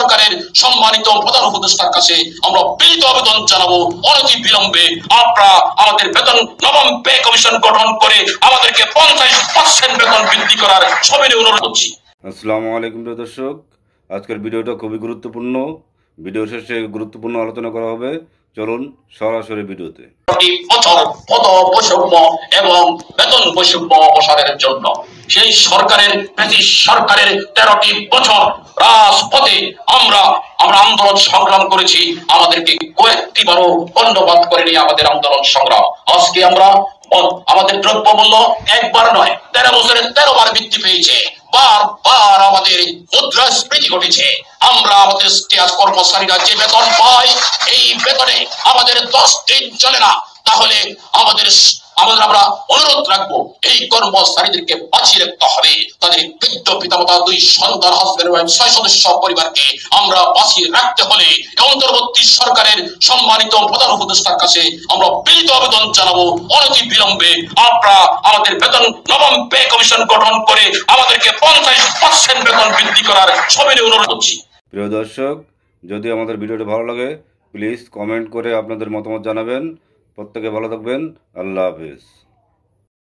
সরকারের সম্মানিত প্রধান উপদেষ্টার কাছে আমরা বিনীত আবেদন জানাবো, অনতি বিলম্বে আপনারা আমাদের বেতন নবম পে কমিশন গঠন করে আমাদেরকে 50% বেতন বৃদ্ধি করার সবিনয় অনুরোধ করছি। আসসালামু আলাইকুম প্রিয় দর্শক, আজকের ভিডিওটা খুবই গুরুত্বপূর্ণ। ভিডিও শেষে গুরুত্বপূর্ণ আলোচনা করা হবে। চলুন সরাসরি ভিডিওতে। পদ বৈষম্য এবং বেতন বৈষম্য অপসারের জন্য সেই সরকারের ব্রিটিশ সরকারের 13টি বছর রাজপথে আমরা আন্দোলন সংগ্রাম করেছি। আমাদেরকে কয়েকটি বারও কর্ণপাত করেনি আমাদের আন্দোলন সংগ্রাম। আজকে আমরা আমাদের দ্রব্যমূল্য একবার নয় 13 বছরে 13 বার বৃদ্ধি পেয়েছে। বারবার আমাদের মুদ্রাস্ফীতি ঘটেছে। আমরা আমাদের কর্মচারীরা যে বেতন পাই, এই বেতনে আমাদের 10 দিন চলে না। তাহলে আমরা অনুরোধ রাখবো, এই কর্মচারীদেরকে বাঁচিয়ে রাখতে হবে। তাদের বৃদ্ধ পিতামাতা, 2 সন্তান, হাজবেন্ড ওয়াইফ, 6 সদস্য পরিবারকে আমরা বাঁচিয়ে রাখতে হলে অন্তর্বর্তী সরকারের সম্মানিত প্রধান উপদেষ্টার কাছে আমরা বিনীত আবেদন জানাবো, অনতি বিলম্বে আপনারা আমাদের বেতন নবম পে কমিশন গঠন করে আমাদেরকে 50% বেতন বৃদ্ধি করার সবিনয় অনুরোধ করছি। প্রিয় দর্শক, যদি আমাদের ভিডিওটি ভালো লাগে প্লিজ কমেন্ট করে আপনাদের মতামত জানাবেন। প্রত্যেকে ভালো থাকবেন। আল্লাহ হাফেজ।